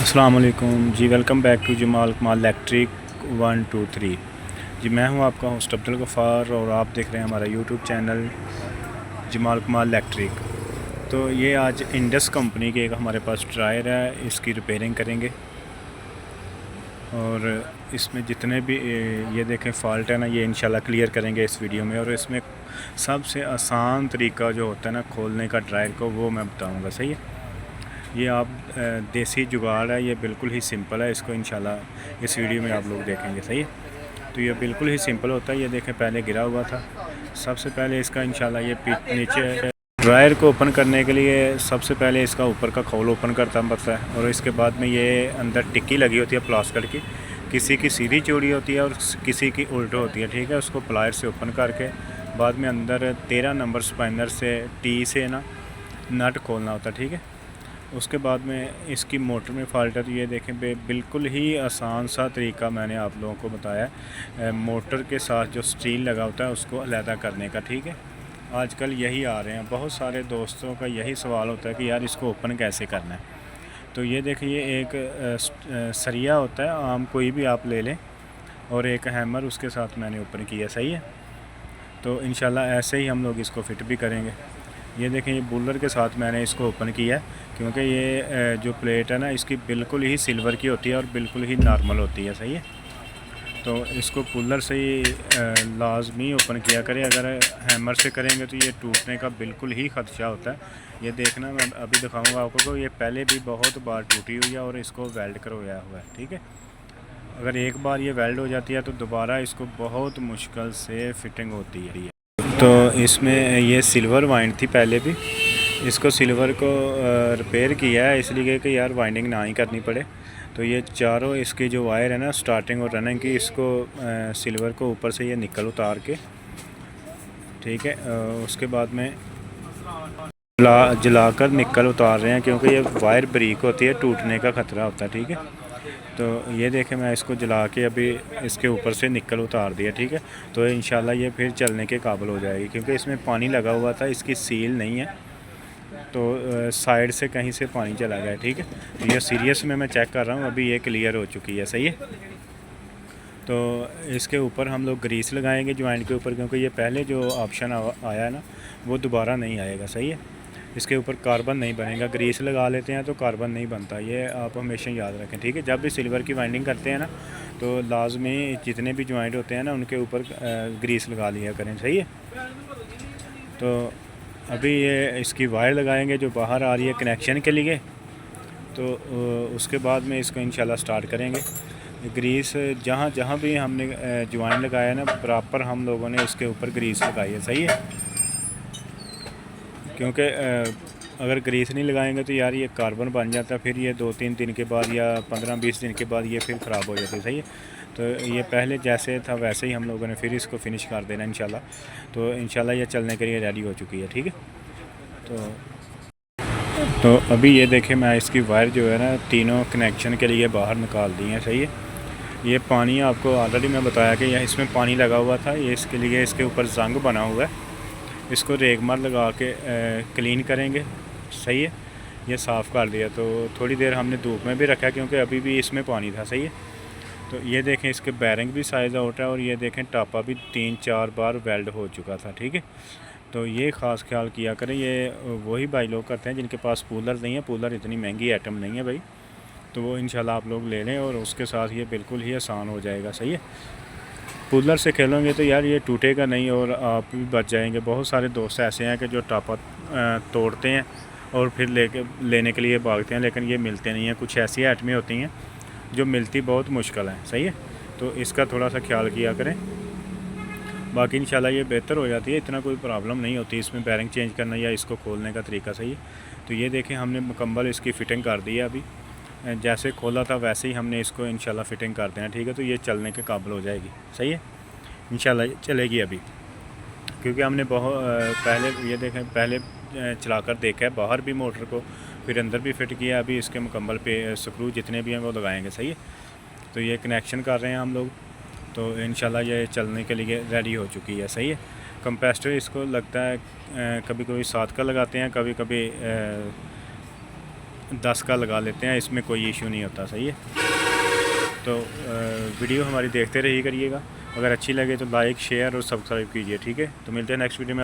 अस्सलाम वालेकुम जी। Welcome back to Jamal कमाल इलेक्ट्रिक 123 जी। मैं हूं आपका होस्ट अब्दुल गफ़ार और आप देख रहे हैं हमारा यूट्यूब चैनल जमाल कमाल इलेक्ट्रिक। तो ये आज इंडस कंपनी के एक हमारे पास ड्रायर है, इसकी रिपेयरिंग करेंगे। और इसमें जितने भी ये देखें फॉल्ट है ना, ये इंशाल्लाह क्लियर करेंगे इस वीडियो में। और इसमें सबसे आसान तरीका जो होता है ना खोलने का ड्रायर को, वो मैं बताऊँगा। सही है, ये आप देसी जुगाड़ है, ये बिल्कुल ही सिंपल है। इसको इंशाल्लाह इस वीडियो में आप लोग देखेंगे। सही है, तो ये बिल्कुल ही सिंपल होता है। ये देखें पहले गिरा हुआ था। सबसे पहले इसका इंशाल्लाह ये नीचे ड्रायर को ओपन करने के लिए सबसे पहले इसका ऊपर का खोल ओपन करता पड़ता है। और इसके बाद में ये अंदर टिक्की लगी होती है प्लास्टिक की, किसी की सीधी चौड़ी होती है और किसी की उल्ट होती है। ठीक है, उसको प्लायर से ओपन करके बाद में अंदर 13 नंबर स्पाइनर से टी से ना नट खोलना होता है। ठीक है, उसके बाद में इसकी मोटर में फॉल्ट है। तो ये देखें बिल्कुल ही आसान सा तरीका मैंने आप लोगों को बताया है, मोटर के साथ जो स्टील लगा होता है उसको अलहदा करने का। ठीक है, आजकल यही आ रहे हैं, बहुत सारे दोस्तों का यही सवाल होता है कि यार इसको ओपन कैसे करना है। तो ये देखिए एक सरिया होता है आम, कोई भी आप ले लें, और एक हैमर उसके साथ मैंने ओपन किया। सही है, तो इंशाल्लाह ऐसे ही हम लोग इसको फिट भी करेंगे। ये देखें, ये बूलर के साथ मैंने इसको ओपन किया है, क्योंकि ये जो प्लेट है ना इसकी बिल्कुल ही सिल्वर की होती है और बिल्कुल ही नॉर्मल होती है। सही है, तो इसको कूलर से ही लाजमी ओपन किया करें। अगर हैमर से करेंगे तो ये टूटने का बिल्कुल ही ख़दशा होता है। ये देखना, मैं अभी दिखाऊंगा आपको को, ये पहले भी बहुत बार टूटी हुई है और इसको वेल्ड करवाया हुआ है। ठीक है, अगर एक बार ये वेल्ड हो जाती है तो दोबारा इसको बहुत मुश्किल से फिटिंग होती है। तो इसमें ये सिल्वर वाइंड थी पहले भी, इसको सिल्वर को रिपेयर किया है इसलिए कि यार वाइंडिंग ना ही करनी पड़े। तो ये चारों इसकी जो वायर है ना स्टार्टिंग और रनिंग की, इसको सिल्वर को ऊपर से ये निकल उतार के, ठीक है, उसके बाद में जलाकर निकल उतार रहे हैं, क्योंकि ये वायर ब्रीक होती है, टूटने का ख़तरा होता है। ठीक है, तो ये देखें मैं इसको जला के अभी इसके ऊपर से निकल उतार दिया। ठीक है, तो इंशाल्लाह ये फिर चलने के काबिल हो जाएगी, क्योंकि इसमें पानी लगा हुआ था, इसकी सील नहीं है, तो साइड से कहीं से पानी चला गया। ठीक है, तो ये सीरियस में मैं चेक कर रहा हूँ, अभी ये क्लियर हो चुकी है। सही है, तो इसके ऊपर हम लोग ग्रीस लगाएंगे जॉइंट के ऊपर, क्योंकि ये पहले जो ऑप्शन आया है ना वो दोबारा नहीं आएगा। सही है, इसके ऊपर कार्बन नहीं बनेगा। ग्रीस लगा लेते हैं तो कार्बन नहीं बनता, ये आप हमेशा याद रखें। ठीक है, जब भी सिल्वर की वाइंडिंग करते हैं ना तो लाजमी जितने भी जॉइंट होते हैं ना उनके ऊपर ग्रीस लगा लिया करें। सही है, तो अभी ये इसकी वायर लगाएंगे जो बाहर आ रही है कनेक्शन के लिए, तो उसके बाद में इसको इंशाल्लाह स्टार्ट करेंगे। ग्रीस जहाँ जहाँ भी हमने जॉइंट लगाया ना प्रॉपर हम लोगों ने इसके ऊपर ग्रीस लगाई है। सही है, क्योंकि अगर ग्रीस नहीं लगाएंगे तो यार ये कार्बन बन जाता है, फिर ये 2-3 दिन के बाद या 15-20 दिन के बाद ये फिर ख़राब हो जाती है। सही है, तो ये पहले जैसे था वैसे ही हम लोगों ने फिर इसको फिनिश कर देना इंशाल्लाह। तो इंशाल्लाह ये चलने के लिए रेडी हो चुकी है। ठीक है, तो अभी ये देखें मैं इसकी वायर जो है ना तीनों कनेक्शन के लिए बाहर निकाल दी हैं। सही है, ये पानी आपको ऑलरेडी मैं बताया कि यह इसमें पानी लगा हुआ था, ये इसके लिए इसके ऊपर जंग बना हुआ है, इसको रेगमार लगा के क्लीन करेंगे। सही है, ये साफ़ कर दिया। तो थोड़ी देर हमने धूप में भी रखा क्योंकि अभी भी इसमें पानी था। सही है, तो ये देखें इसके बैरिंग भी साइज़ आउट है और ये देखें टापा भी 3-4 बार वेल्ड हो चुका था। ठीक है, तो ये ख़ास ख्याल किया करें, ये वही भाई लोग करते हैं जिनके पास कूलर नहीं है। कूलर इतनी महंगी आइटम नहीं है भाई, तो वो इंशाल्लाह आप लोग ले लें और उसके साथ ये बिल्कुल ही आसान हो जाएगा। सही है, कूलर से खेलोगे तो यार ये टूटेगा नहीं और आप भी बच जाएंगे। बहुत सारे दोस्त ऐसे हैं कि जो टापा तोड़ते हैं और फिर लेने के लिए भागते हैं, लेकिन ये मिलते नहीं हैं। कुछ ऐसी आइटमें होती हैं जो मिलती बहुत मुश्किल है। सही है, तो इसका थोड़ा सा ख्याल किया करें, बाकी इंशाल्लाह ये बेहतर हो जाती है, इतना कोई प्रॉब्लम नहीं होती इसमें बैरिंग चेंज करना या इसको खोलने का तरीका। सही है, तो ये देखें हमने मुकम्मल इसकी फ़िटिंग कर दी है। अभी जैसे खोला था वैसे ही हमने इसको इंशाल्लाह फ़िटिंग कर देना। ठीक है, तो ये चलने के काबिल हो जाएगी। सही है, इंशाल्लाह चलेगी अभी, क्योंकि हमने बहुत पहले ये देखें पहले चलाकर देखा है बाहर भी मोटर को, फिर अंदर भी फिट किया। अभी इसके मुकम्मल पे स्क्रू जितने भी हैं वो लगाएंगे। सही है, तो ये कनेक्शन कर रहे हैं हम लोग, तो इंशाल्लाह ये चलने के लिए रेडी हो चुकी है। सही है, कंप्रेसर इसको लगता है कभी कभी 7 का लगाते हैं, कभी कभी 10 का लगा लेते हैं, इसमें कोई इशू नहीं होता। सही है, तो वीडियो हमारी देखते रही करिएगा। अगर अच्छी लगे तो लाइक शेयर और सब्सक्राइब कीजिए। ठीक है, तो मिलते हैं नेक्स्ट वीडियो में।